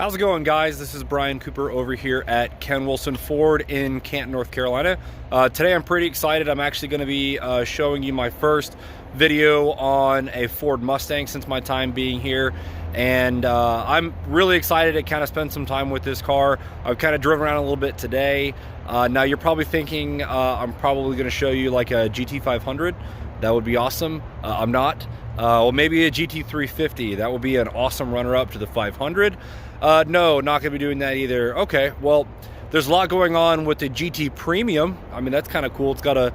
How's it going, guys? This is Brian Cooper over here at Ken Wilson Ford in Canton, North Carolina. Today I'm pretty excited. I'm actually going to be showing you my first video on a Ford Mustang since my time being here. And I'm really excited to kind of spend some time with this car. I've kind of driven around a little bit today. Now you're probably thinking I'm probably going to show you like a GT500. That would be awesome. I'm not. Well, maybe a GT350. That would be an awesome runner-up to the 500. No, not going to be doing that either. Okay, well, there's a lot going on with the GT Premium. I mean, that's kind of cool. It's got a,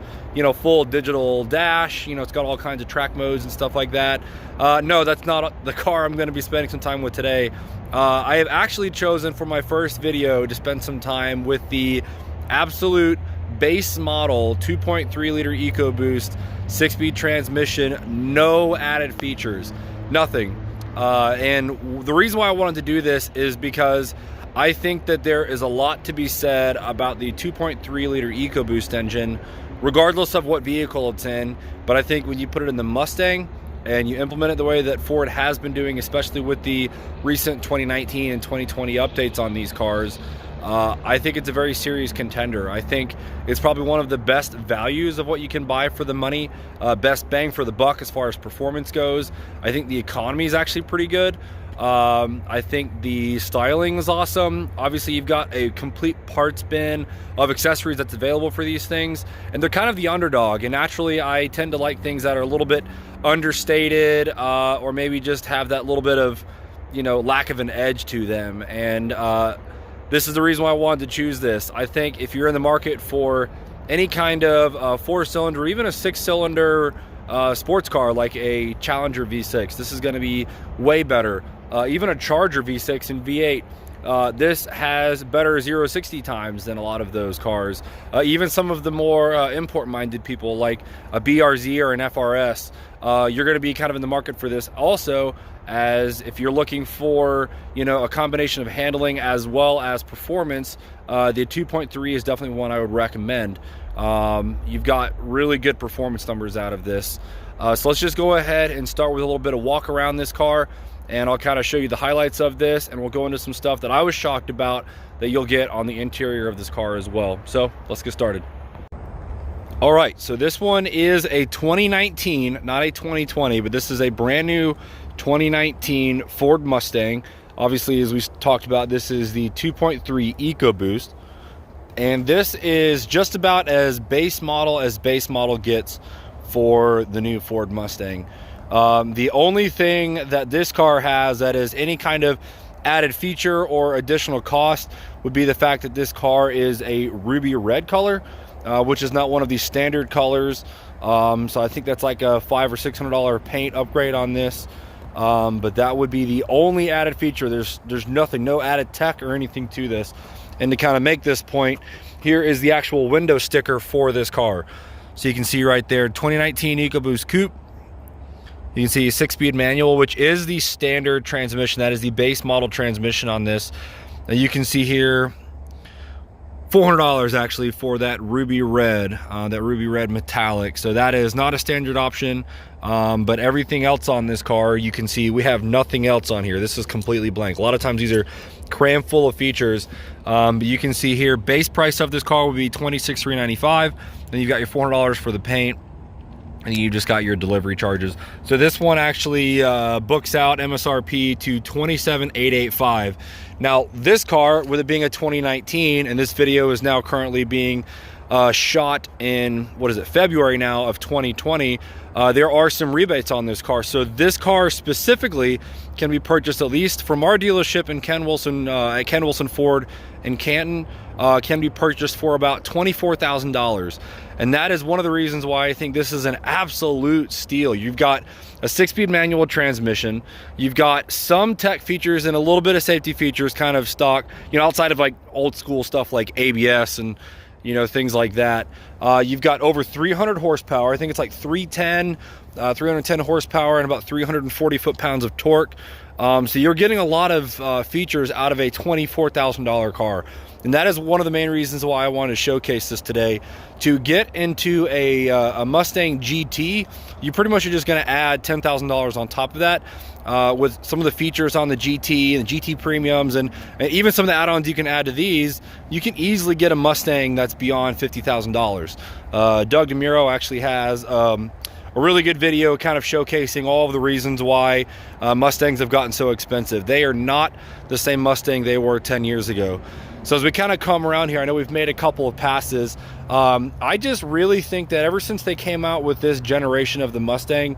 full digital dash. It's got all kinds of track modes and stuff like that. No, that's not the car I'm going to be spending some time with today. I have actually chosen for my first video to spend some time with the absolute base model 2.3 liter EcoBoost 6-speed transmission, no added features, nothing. And the reason why I wanted to do this is because I think that there is a lot to be said about the 2.3 liter EcoBoost engine, regardless of what vehicle it's in. But I think when you put it in the Mustang and you implement it the way that Ford has been doing, especially with the recent 2019 and 2020 updates on these cars, I think it's a very serious contender. I think it's probably one of the best values of what you can buy for the money, best bang for the buck as far as performance goes. I think the economy is actually pretty good. I think the styling is awesome. Obviously, you've got a complete parts bin of accessories that's available for these things, and they're kind of the underdog. And naturally, I tend to like things that are a little bit understated, or maybe just have that little bit of, lack of an edge to them. And this is the reason why I wanted to choose this. I think if you're in the market for any kind of 4-cylinder or even a 6-cylinder sports car like a Challenger V6, this is going to be way better. Even a Charger V6 and V8, this has better 0-60 times than a lot of those cars. Even some of the more import-minded people like a BRZ or an FRS, you're going to be kind of in the market for this also, as if you're looking for a combination of handling as well as performance. The 2.3 is definitely one I would recommend. You've got really good performance numbers out of this. So let's just go ahead and start with a little bit of walk around this car, and I'll kind of show you the highlights of this, and we'll go into some stuff that I was shocked about that you'll get on the interior of this car as well. So let's get started. All right, so this one is a 2019, not a 2020, but this is a brand new 2019 Ford Mustang. Obviously, as we talked about, this is the 2.3 EcoBoost, and this is just about as base model gets for the new Ford Mustang. The only thing that this car has that is any kind of added feature or additional cost would be the fact that this car is a ruby red color, which is not one of these standard colors. So I think that's like a $500 or $600 paint upgrade on this. But that would be the only added feature. There's nothing, no added tech or anything to this. And to kind of make this point, here is the actual window sticker for this car. So you can see right there, 2019 EcoBoost Coupe. You can see a 6-speed manual, which is the standard transmission. That is the base model transmission on this. And you can see here, $400 actually for that ruby red metallic. So that is not a standard option, but everything else on this car, you can see we have nothing else on here. This is completely blank. A lot of times these are crammed full of features, but you can see here base price of this car would be $26,395. Then you've got your $400 for the paint, and you just got your delivery charges. So this one actually books out MSRP to $27,885. Now this car, with it being a 2019, and this video is now currently being shot in, February now of 2020, there are some rebates on this car. So this car specifically can be purchased, at least from our dealership in Ken Wilson, at Ken Wilson Ford in Canton, can be purchased for about $24,000. And that is one of the reasons why I think this is an absolute steal. You've got a 6-speed manual transmission. You've got some tech features and a little bit of safety features kind of stock, outside of like old school stuff like ABS and things like that. You've got over 300 horsepower. I think it's like 310, 310 horsepower and about 340 foot-pounds of torque. So you're getting a lot of features out of a $24,000 car. And that is one of the main reasons why I wanted to showcase this today. To get into a Mustang GT, you pretty much are just going to add $10,000 on top of that. With some of the features on the GT and the GT premiums and even some of the add-ons you can add to these, you can easily get a Mustang that's beyond $50,000. Doug DeMuro actually has a really good video kind of showcasing all of the reasons why Mustangs have gotten so expensive. They are not the same Mustang they were 10 years ago. So as we kind of come around here, I know we've made a couple of passes. I just really think that ever since they came out with this generation of the Mustang,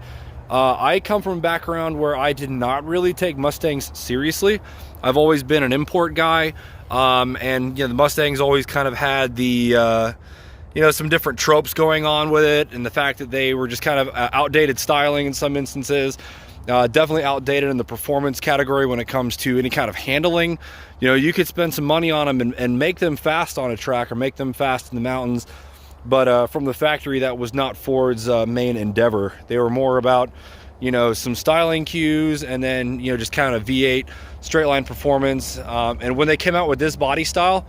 I come from a background where I did not really take Mustangs seriously. I've always been an import guy, and you know, the Mustangs always kind of had the you know, some different tropes going on with it, and the fact that they were just kind of outdated styling in some instances. Definitely outdated in the performance category when it comes to any kind of handling. You know, you could spend some money on them and make them fast on a track or make them fast in the mountains, but from the factory, that was not Ford's main endeavor. They were more about, you know, some styling cues and then, you know, just kind of V8 straight line performance. And when they came out with this body style,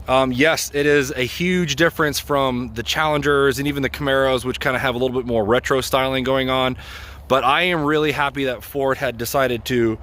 yes, it is a huge difference from the Challengers and even the Camaros, which kind of have a little bit more retro styling going on. But I am really happy that Ford had decided to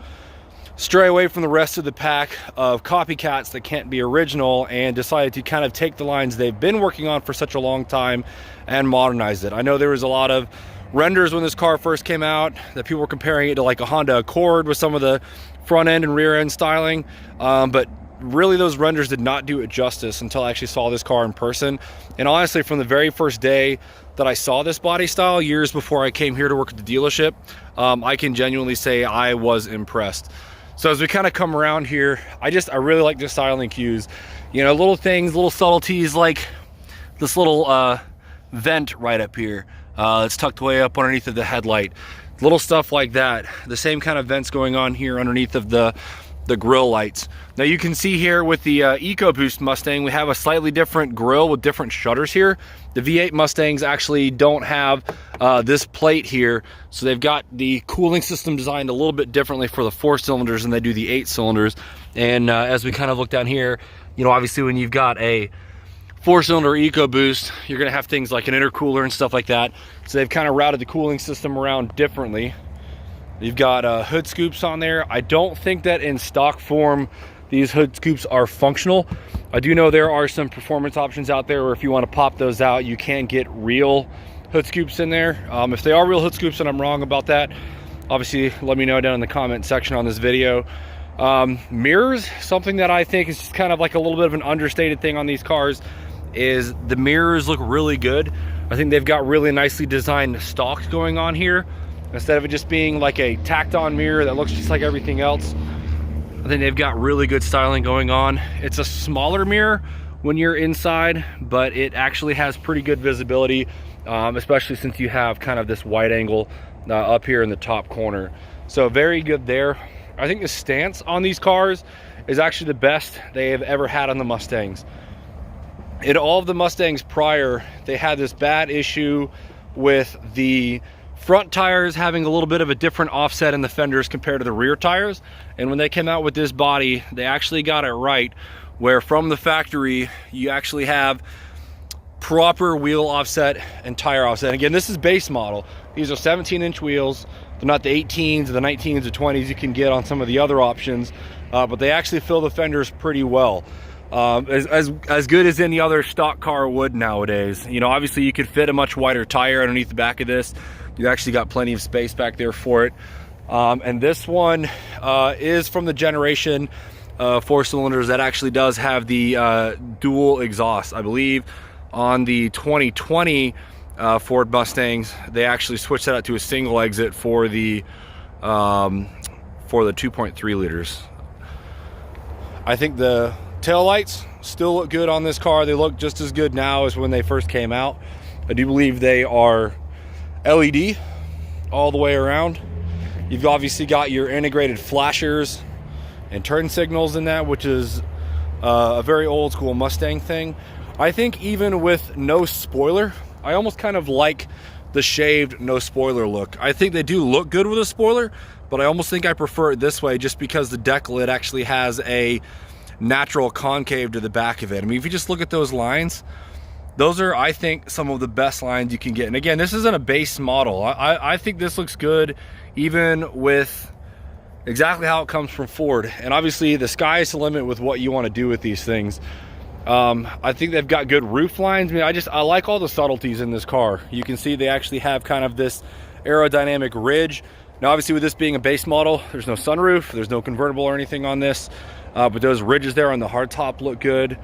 stray away from the rest of the pack of copycats that can't be original and decided to kind of take the lines they've been working on for such a long time and modernize it. I know there was a lot of renders when this car first came out that people were comparing it to like a Honda Accord with some of the front end and rear end styling, but really those renders did not do it justice until I actually saw this car in person. And honestly, from the very first day that I saw this body style, years before I came here to work at the dealership, I can genuinely say I was impressed. So as we kind of come around here, I really like the styling cues. You know, little things, little subtleties like this little vent right up here. It's tucked way up underneath of the headlight. Little stuff like that. The same kind of vents going on here underneath of the grille lights. Now you can see here with the EcoBoost Mustang, we have a slightly different grille with different shutters here. The V8 Mustangs actually don't have this plate here, so they've got the cooling system designed a little bit differently for the 4 cylinders than they do the 8 cylinders. And as we kind of look down here, you know, obviously when you've got a 4-cylinder EcoBoost, you're gonna have things like an intercooler and stuff like that. So they've kind of routed the cooling system around differently. You've got hood scoops on there. I don't think that in stock form these hood scoops are functional. I do know there are some performance options out there where if you want to pop those out, you can get real hood scoops in there. If they are real hood scoops and I'm wrong about that, obviously let me know down in the comment section on this video. Mirrors, something that I think is just kind of like a little bit of an understated thing on these cars, is the mirrors look really good. I think they've got really nicely designed stalks going on here. Instead of it just being like a tacked on mirror that looks just like everything else, I think they've got really good styling going on. It's a smaller mirror when you're inside, but it actually has pretty good visibility, especially since you have kind of this wide angle up here in the top corner. So very good there. I think the stance on these cars is actually the best they have ever had on the Mustangs. In all of the Mustangs prior, they had this bad issue with the front tires having a little bit of a different offset in the fenders compared to the rear tires. And when they came out with this body, they actually got it right, where from the factory you actually have proper wheel offset and tire offset. And again, this is base model. These are 17-inch wheels. They're not the 18s or the 19s or 20s you can get on some of the other options, but they actually fill the fenders pretty well. As good as any other stock car would nowadays. You know, obviously you could fit a much wider tire underneath the back of this. You actually got plenty of space back there for it. And this one is from the generation 4 cylinders that actually does have the dual exhaust. I believe on the 2020 Ford Mustangs, they actually switched that out to a single exit for the 2.3 liters. I think the tail lights still look good on this car. They look just as good now as when they first came out. I do believe they are LED all the way around. You've obviously got your integrated flashers and turn signals in that, which is a very old school Mustang thing. I think even with no spoiler, I almost kind of like the shaved no spoiler look. I think they do look good with a spoiler, but I almost think I prefer it this way just because the deck lid actually has a natural concave to the back of it. I mean, if you just look at those lines, those are, I think, some of the best lines you can get. And again, this isn't a base model. I think this looks good even with exactly how it comes from Ford. And obviously the sky is the limit with what you want to do with these things. I think they've got good roof lines. I mean, I like all the subtleties in this car. You can see they actually have kind of this aerodynamic ridge. Now, obviously with this being a base model, there's no sunroof, there's no convertible or anything on this, but those ridges there on the hardtop look good.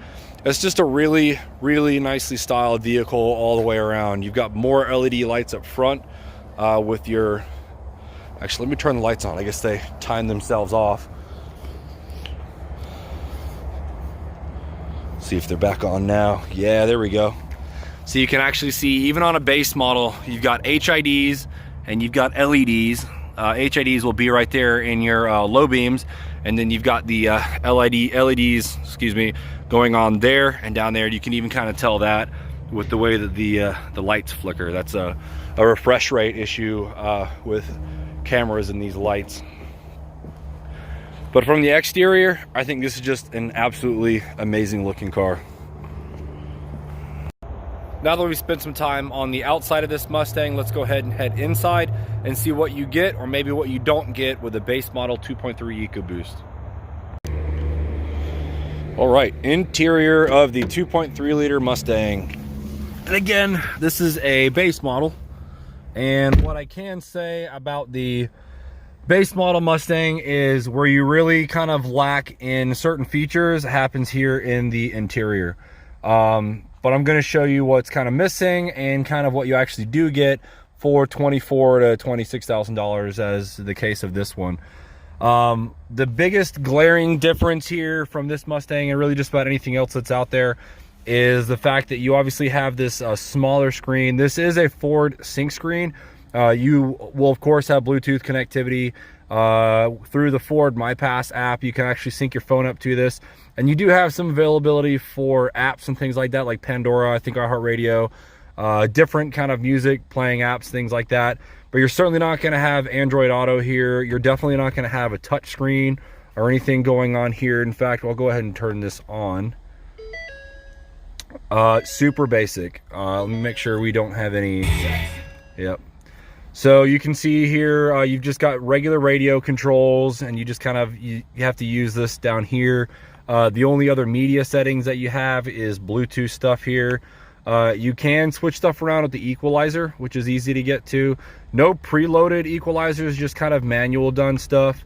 It's just a really, really nicely styled vehicle all the way around. You've got more LED lights up front with your, actually, let me turn the lights on. I guess they timed themselves off. See if they're back on now. Yeah, there we go. So you can actually see, even on a base model, you've got HIDs and you've got LEDs. HIDs will be right there in your low beams, and then you've got the LEDs, excuse me, going on there and down there. You can even kind of tell that with the way that the lights flicker. That's a refresh rate issue with cameras and these lights. But from the exterior, I think this is just an absolutely amazing looking car. Now that we've spent some time on the outside of this Mustang, let's go ahead and head inside and see what you get, or maybe what you don't get, with a base model 2.3 EcoBoost. All right, interior of the 2.3 liter Mustang. And again, this is a base model. And what I can say about the base model Mustang is where you really kind of lack in certain features happens here in the interior. But I'm going to show you what's kind of missing and kind of what you actually do get for $24,000 to $26,000, as the case of this one. The biggest glaring difference here from this Mustang, and really just about anything else that's out there, is the fact that you obviously have this smaller screen. This is a Ford sync screen. You will of course have Bluetooth connectivity through the Ford MyPass app. You can actually sync your phone up to this, and you do have some availability for apps and things like that, like Pandora, I think iHeartRadio, different kind of music playing apps, things like that. But you're certainly not going to have Android Auto here. You're definitely not going to have a touch screen or anything going on here. In fact, I'll go ahead and turn this on. Super basic. Let me make sure we don't have any. Yep. So you can see here, you've just got regular radio controls, and you just kind of, you have to use this down here. The only other media settings that you have is Bluetooth stuff here. You can switch stuff around with the equalizer, which is easy to get to. No preloaded equalizers, just kind of manual done stuff.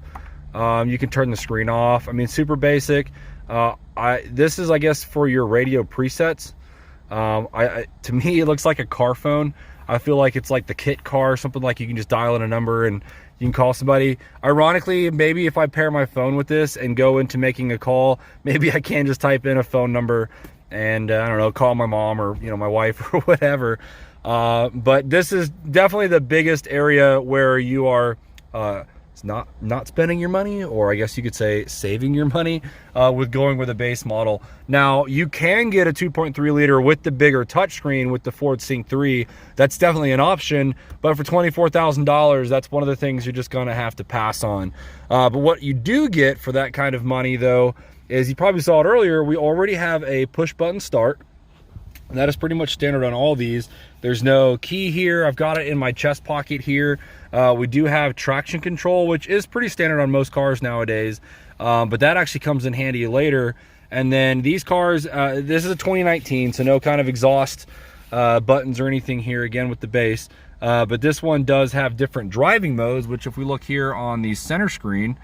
You can turn the screen off. I mean, super basic. This is, I guess, for your radio presets. To me, it looks like a car phone. I feel like it's like the kit car, something like you can just dial in a number and you can call somebody. Ironically, maybe if I pair my phone with this and go into making a call, maybe I can just type in a phone number and I don't know, call my mom or, you know, my wife or whatever. But this is definitely the biggest area where you are not spending your money, or I guess you could say saving your money, with going with a base model. Now, you can get a 2.3 liter with the bigger touchscreen with the Ford Sync 3. That's definitely an option, but for $24,000, that's one of the things you're just gonna have to pass on. But what you do get for that kind of money, though, is, you probably saw it earlier, we already have a push button start. And that is pretty much standard on all these. There's no key here. I've got it in my chest pocket here. We do have traction control, which is pretty standard on most cars nowadays, but that actually comes in handy later. And then these cars, this is a 2019, so no kind of exhaust buttons or anything here, again with the base. But this one does have different driving modes, which if we look here on the center screen,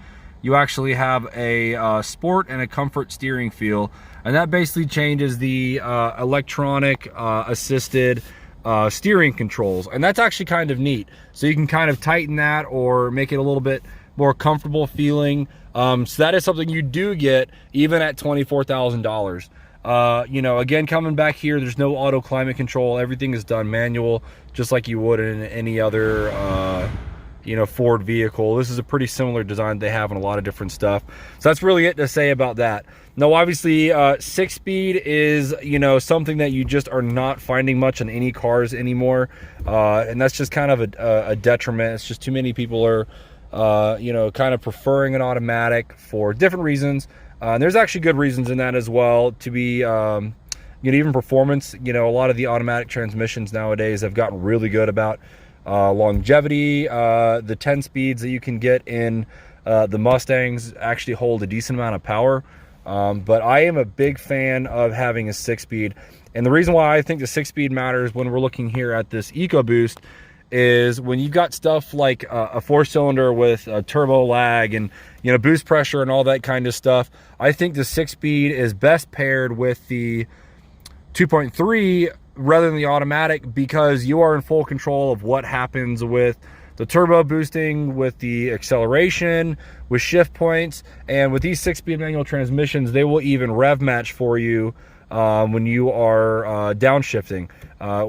you actually have a sport and a comfort steering feel, and that basically changes the electronic assisted steering controls, and that's actually kind of neat. So you can kind of tighten that or make it a little bit more comfortable feeling. So that is something you do get even at $24,000. You know, again, coming back here, there's no auto climate control. Everything is done manual, just like you would in any other Ford vehicle. This is a pretty similar design they have on a lot of different stuff. So that's really it to say about that. Now, obviously, 6-speed is, something that you just are not finding much on any cars anymore. And that's just kind of a detriment. It's just too many people are, kind of preferring an automatic for different reasons. And there's actually good reasons in that as well to be, even performance. A lot of the automatic transmissions nowadays have gotten really good about longevity. The 10 speeds that you can get in the Mustangs actually hold a decent amount of power. But I am a big fan of having a 6-speed. And the reason why I think the 6-speed matters when we're looking here at this EcoBoost is when you've got stuff like a 4-cylinder with a turbo lag and, boost pressure and all that kind of stuff, I think the 6-speed is best paired with the 2.3 rather than the automatic, because you are in full control of what happens with the turbo boosting, with the acceleration, with shift points. And with these 6-speed manual transmissions, they will even rev match for you when you are downshifting.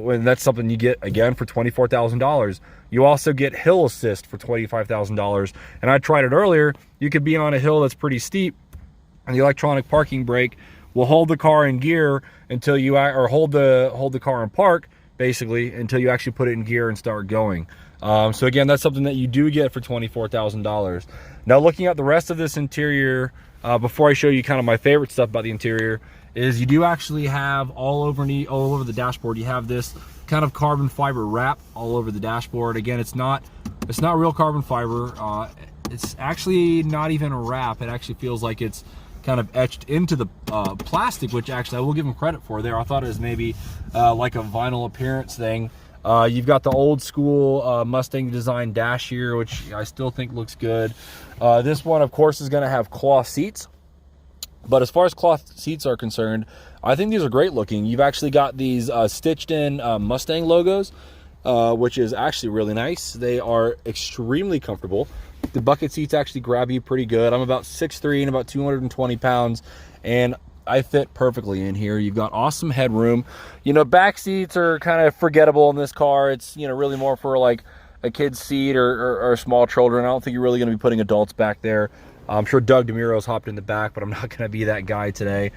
When that's something you get, again, for $24,000. You also get hill assist for $25,000. And I tried it earlier. You could be on a hill that's pretty steep, and the electronic parking brake will hold the car in gear until you, or hold the car in park, basically, until you actually put it in gear and start going. So again, that's something that you do get for $24,000. Now, looking at the rest of this interior, before I show you kind of my favorite stuff about the interior, is you do actually have all over the dashboard, you have this kind of carbon fiber wrap all over the dashboard. Again, it's not real carbon fiber. It's actually not even a wrap. It actually feels like it's kind of etched into the plastic, which actually I will give them credit for there. I thought it was maybe like a vinyl appearance thing. You've got the old school Mustang design dash here, which I still think looks good. This one, of course, is going to have cloth seats. But as far as cloth seats are concerned, I think these are great looking. You've actually got these stitched in Mustang logos, which is actually really nice. They are extremely comfortable. The bucket seats actually grab you pretty good. I'm about 6'3" and about 220 pounds, and I fit perfectly in here. You've got awesome headroom. Back seats are kind of forgettable in this car. It's, really more for like a kid's seat or small children. I don't think you're really going to be putting adults back there. I'm sure Doug DeMuro's hopped in the back, but I'm not going to be that guy today.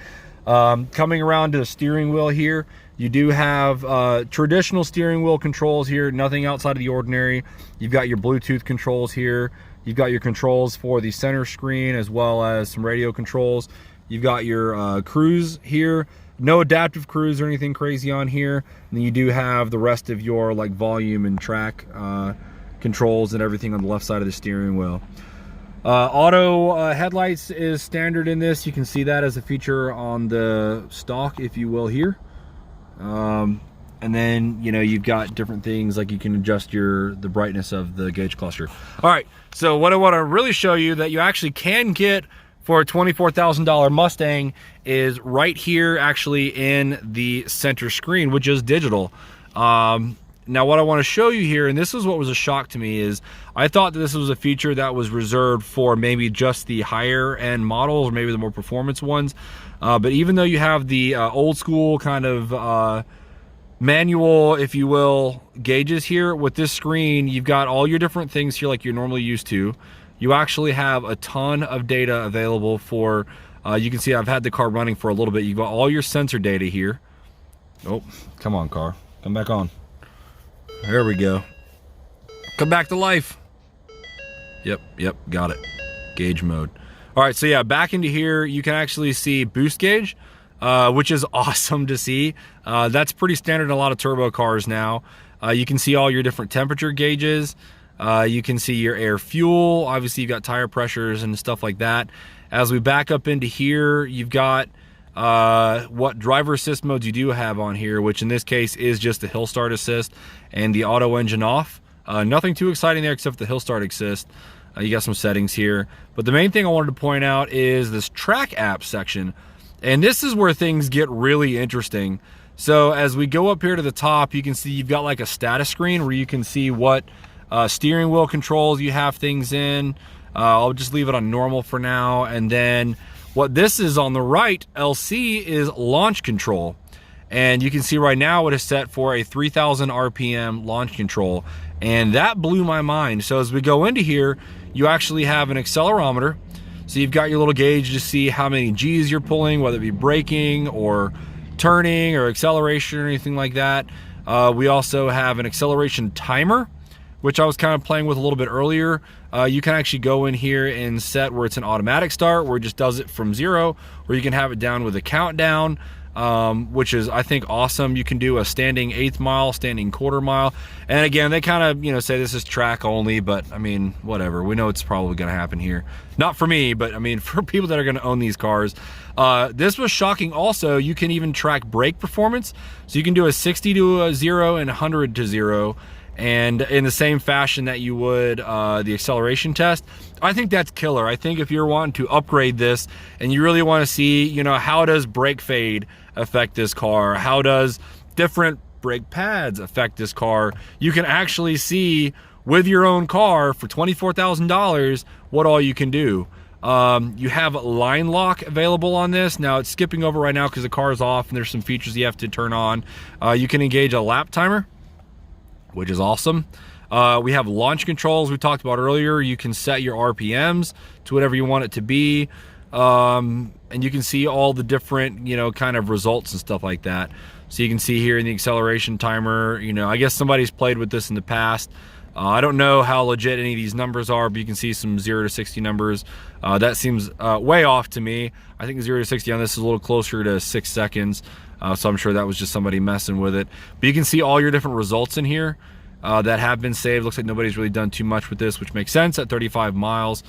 Coming around to the steering wheel here, you do have traditional steering wheel controls here, nothing outside of the ordinary. You've got your Bluetooth controls here. You've got your controls for the center screen as well as some radio controls. You've got your cruise here. No adaptive cruise or anything crazy on here. And then you do have the rest of your like volume and track controls and everything on the left side of the steering wheel. Auto headlights is standard in this. You can see that as a feature on the stock, if you will, here. And then, you've got different things like you can adjust the brightness of the gauge cluster. All right, so what I want to really show you that you actually can get for a $24,000 Mustang is right here, actually in the center screen, which is digital. Now, what I want to show you here, and this is what was a shock to me, is I thought that this was a feature that was reserved for maybe just the higher end models or maybe the more performance ones. But even though you have the old school kind of manual, if you will, gauges here, with this screen, you've got all your different things here like you're normally used to. You actually have a ton of data available for, you can see I've had the car running for a little bit. You've got all your sensor data here. Oh, come on, car. Come back on. There we go. Come back to life. Yep, got it. Gauge mode. All right, so yeah, back into here, you can actually see boost gauge, which is awesome to see. That's pretty standard in a lot of turbo cars now. You can see all your different temperature gauges. You can see your air fuel. Obviously, you've got tire pressures and stuff like that. As we back up into here, you've got what driver assist modes you do have on here, which in this case is just the hill start assist and the auto engine off. Nothing too exciting there except the hill start assist. You got some settings here. But the main thing I wanted to point out is this track app section. And this is where things get really interesting. So as we go up here to the top, you can see you've got like a status screen where you can see what steering wheel controls you have things in. I'll just leave it on normal for now. And then what this is on the right, LC, is launch control. And you can see right now it is set for a 3,000 RPM launch control. And that blew my mind. So as we go into here, you actually have an accelerometer. So you've got your little gauge to see how many G's you're pulling, whether it be braking or turning or acceleration or anything like that. We also have an acceleration timer, which I was kind of playing with a little bit earlier. You can actually go in here and set where it's an automatic start, where it just does it from 0, or you can have it down with a countdown, which is, I think, awesome. You can do a standing 1/8 mile, standing 1/4 mile. And again, they kind of, you know, say this is track only, but I mean, whatever. We know it's probably going to happen here. Not for me, but I mean, for people that are going to own these cars. This was shocking also. You can even track brake performance. So you can do a 60 to a 0 and 100 to 0. And in the same fashion that you would the acceleration test. I think that's killer. I think if you're wanting to upgrade this and you really want to see, you know, how does brake fade affect this car? How does different brake pads affect this car? You can actually see with your own car for $24,000 what all you can do. You have line lock available on this. Now it's skipping over right now because the car is off and there's some features you have to turn on. You can engage a lap timer, which is awesome. We have launch controls we talked about earlier. You can set your RPMs to whatever you want it to be. And you can see all the different, you know, kind of results and stuff like that. So you can see here in the acceleration timer, you know, I guess somebody's played with this in the past. I don't know how legit any of these numbers are, but you can see some 0 to 60 numbers. That seems way off to me. I think 0 to 60 on this is a little closer to 6 seconds. So I'm sure that was just somebody messing with it. But you can see all your different results in here that have been saved. Looks like nobody's really done too much with this, which makes sense at 35 miles.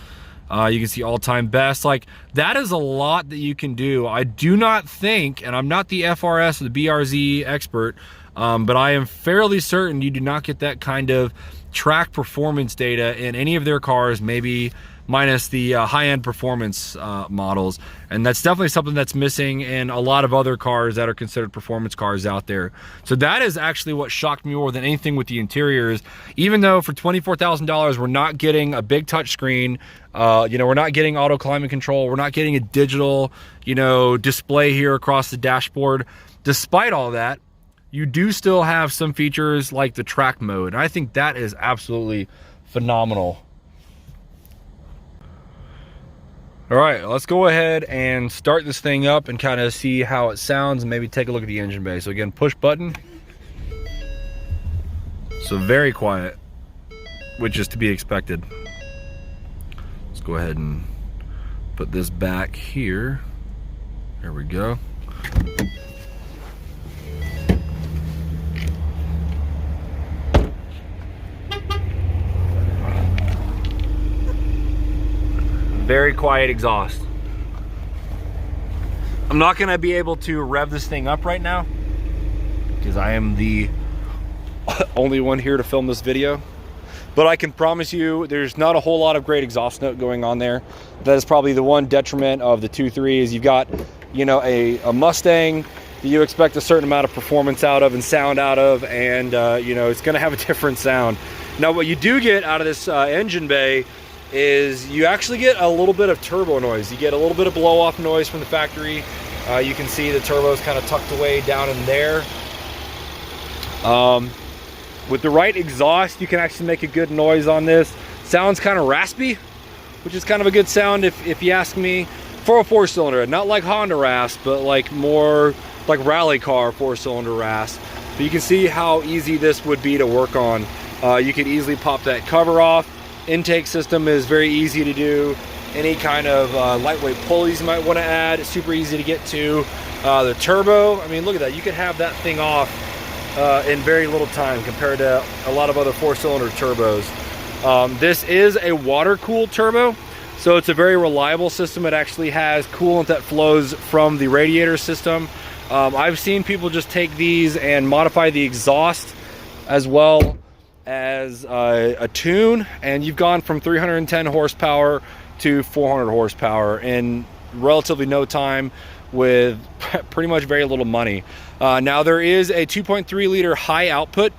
You can see all-time best. Like, that is a lot that you can do. I do not think, and I'm not the FRS or the BRZ expert, but I am fairly certain you do not get that kind of track performance data in any of their cars, maybe minus the high-end performance models. And that's definitely something that's missing in a lot of other cars that are considered performance cars out there. So that is actually what shocked me more than anything with the interiors. Even though for $24,000 we're not getting a big touch screen, you know, we're not getting auto climate control, we're not getting a digital, you know, display here across the dashboard. Despite all that, you do still have some features like the track mode, and I think that is absolutely phenomenal. All right, let's go ahead and start this thing up and kind of see how it sounds and maybe take a look at the engine bay. So again, push button. So very quiet, which is to be expected. Let's go ahead and put this back here. There we go. Very quiet exhaust. I'm not gonna be able to rev this thing up right now because I am the only one here to film this video. But I can promise you there's not a whole lot of great exhaust note going on there. That is probably the one detriment of the 2.3 is you've got, you know, a Mustang that you expect a certain amount of performance out of and sound out of, and you know, it's gonna have a different sound. Now what you do get out of this engine bay is you actually get a little bit of turbo noise. You get a little bit of blow off noise from the factory. You can see the turbo's kind of tucked away down in there. With the right exhaust, you can actually make a good noise on this. Sounds kind of raspy, which is kind of a good sound if you ask me. For a 4-cylinder, not like Honda rasp, but like more like rally car 4-cylinder rasp. But you can see how easy this would be to work on. You could easily pop that cover off. Intake system is very easy to do. Any kind of lightweight pulleys you might want to add, it's super easy to get to. The turbo, I mean, look at that. You could have that thing off in very little time compared to a lot of other 4-cylinder turbos. This is a water-cooled turbo, so it's a very reliable system. It actually has coolant that flows from the radiator system. I've seen people just take these and modify the exhaust as well as a tune, and you've gone from 310 horsepower to 400 horsepower in relatively no time with pretty much very little money. Now there is a 2.3 liter high output,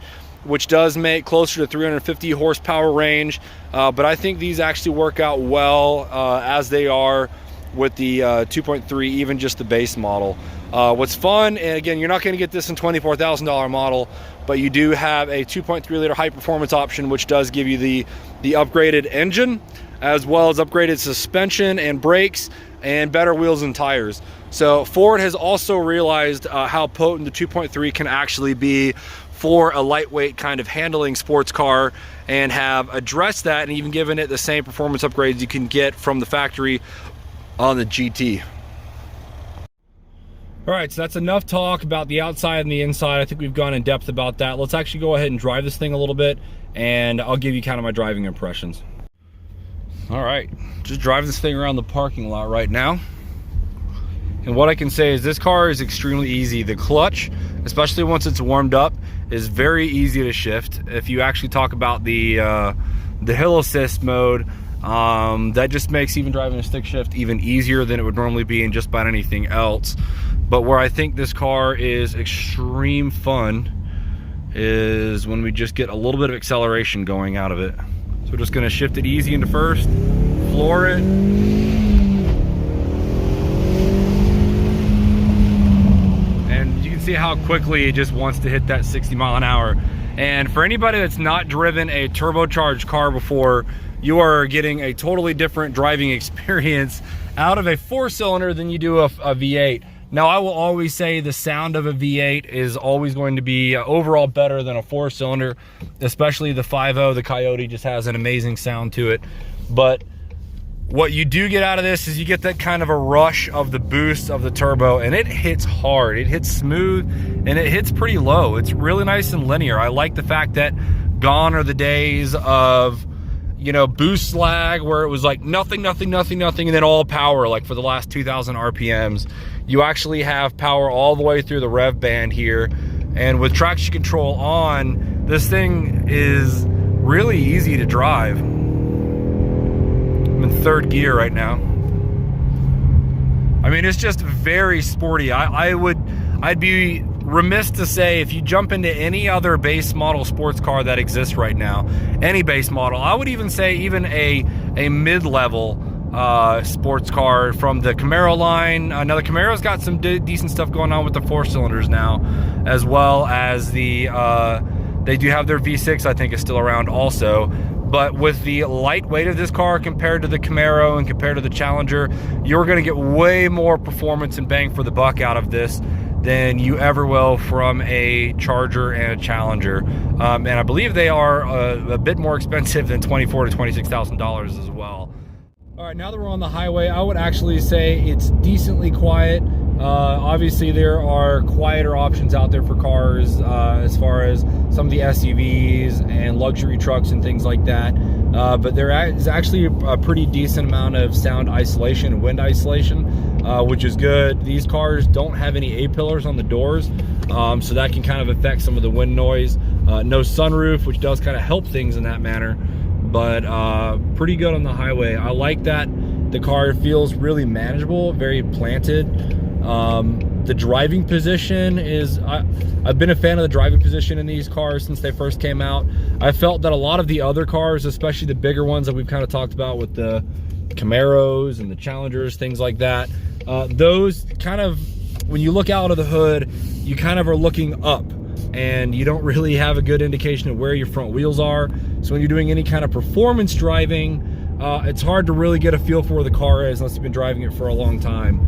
which does make closer to 350 horsepower range, but I think these actually work out well as they are. with the 2.3, even just the base model. What's fun, and again, you're not going to get this in $24,000 model, but you do have a 2.3 liter high performance option, which does give you the upgraded engine, as well as upgraded suspension and brakes and better wheels and tires. So Ford has also realized how potent the 2.3 can actually be for a lightweight kind of handling sports car, and have addressed that and even given it the same performance upgrades you can get from the factory on the GT. All right, so that's enough talk about the outside and the inside. I think we've gone in depth about that. Let's actually go ahead and drive this thing a little bit, and I'll give you kind of my driving impressions. All right, just driving this thing around the parking lot right now. And what I can say is this car is extremely easy. The clutch, especially once it's warmed up, is very easy to shift. If you actually talk about the hill assist mode, that just makes even driving a stick shift even easier than it would normally be in just about anything else. But where I think this car is extreme fun is when we just get a little bit of acceleration going out of it. So we're just gonna shift it easy into first, floor it. And you can see how quickly it just wants to hit that 60 mile an hour. And for anybody that's not driven a turbocharged car before, you are getting a totally different driving experience out of a 4-cylinder than you do a V8. Now, I will always say the sound of a V8 is always going to be overall better than a 4-cylinder, especially the 5.0. The Coyote just has an amazing sound to it. But what you do get out of this is you get that kind of a rush of the boost of the turbo, and it hits hard, it hits smooth, and it hits pretty low. It's really nice and linear. I like the fact that gone are the days of, you know, boost lag where it was like nothing, nothing, nothing, nothing, and then all power, like for the last 2,000 RPMs. You actually have power all the way through the rev band here. And with traction control on, this thing is really easy to drive. I'm in 3rd gear right now. I mean, it's just very sporty. I'd be remiss to say if you jump into any other base model sports car that exists right now, any base model, I would even say even a mid-level sports car from the Camaro line. Now the Camaro's got some decent stuff going on with the 4-cylinders now, as well as the they do have their V6, I think, is still around also. But with the lightweight of this car compared to the Camaro and compared to the Challenger, you're going to get way more performance and bang for the buck out of this than you ever will from a Charger and a Challenger. And I believe they are a bit more expensive than $24,000 to $26,000 as well. All right, now that we're on the highway, I would actually say it's decently quiet. Obviously, there are quieter options out there for cars as far as some of the SUVs and luxury trucks and things like that. But there is actually a pretty decent amount of sound isolation and wind isolation, which is good. These cars don't have any A-pillars on the doors, so that can kind of affect some of the wind noise. No sunroof, which does kind of help things in that manner, but pretty good on the highway. I like that the car feels really manageable, very planted. The driving position is, I've been a fan of the driving position in these cars since they first came out. I felt that a lot of the other cars, especially the bigger ones that we've kind of talked about with the Camaros and the Challengers, things like that, those kind of, when you look out of the hood, you kind of are looking up and you don't really have a good indication of where your front wheels are. So when you're doing any kind of performance driving, it's hard to really get a feel for where the car is unless you've been driving it for a long time.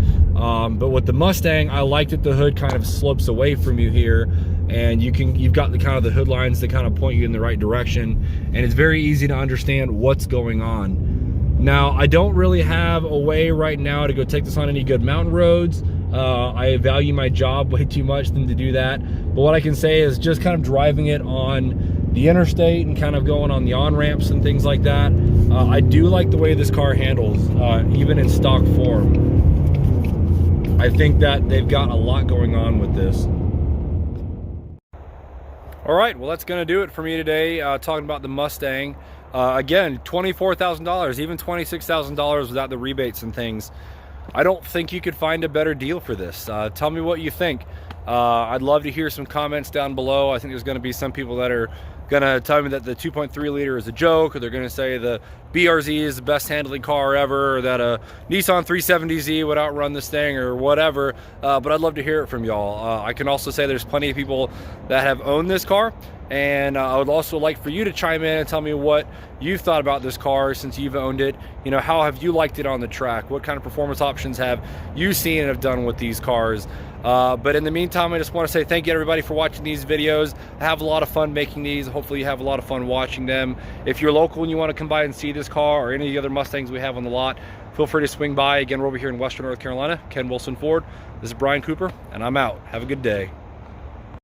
But with the Mustang, I like that the hood kind of slopes away from you here, and you've got the kind of the hood lines that kind of point you in the right direction, and it's very easy to understand what's going on. Now, I don't really have a way right now to go take this on any good mountain roads. I value my job way too much than to do that. But what I can say is just kind of driving it on the interstate and kind of going on the on-ramps and things like that. I do like the way this car handles, even in stock form. I think that they've got a lot going on with this. All right, well, that's gonna do it for me today, talking about the Mustang. Again, $24,000, even $26,000 without the rebates and things. I don't think you could find a better deal for this. Tell me what you think. I'd love to hear some comments down below. I think there's gonna be some people that are gonna tell me that the 2.3 liter is a joke, or they're gonna say the BRZ is the best handling car ever, or that a Nissan 370Z would outrun this thing, or whatever. But I'd love to hear it from y'all. I can also say there's plenty of people that have owned this car, and I would also like for you to chime in and tell me what you've thought about this car since you've owned it. You know, how have you liked it on the track? What kind of performance options have you seen and have done with these cars? But in the meantime, I just want to say thank you everybody for watching these videos. I have a lot of fun making these. Hopefully you have a lot of fun watching them. If you're local and you want to come by and see this car or any of the other Mustangs we have on the lot, feel free to swing by. Again, we're over here in Western North Carolina, Ken Wilson Ford. This is Brian Cooper, and I'm out. Have a good day.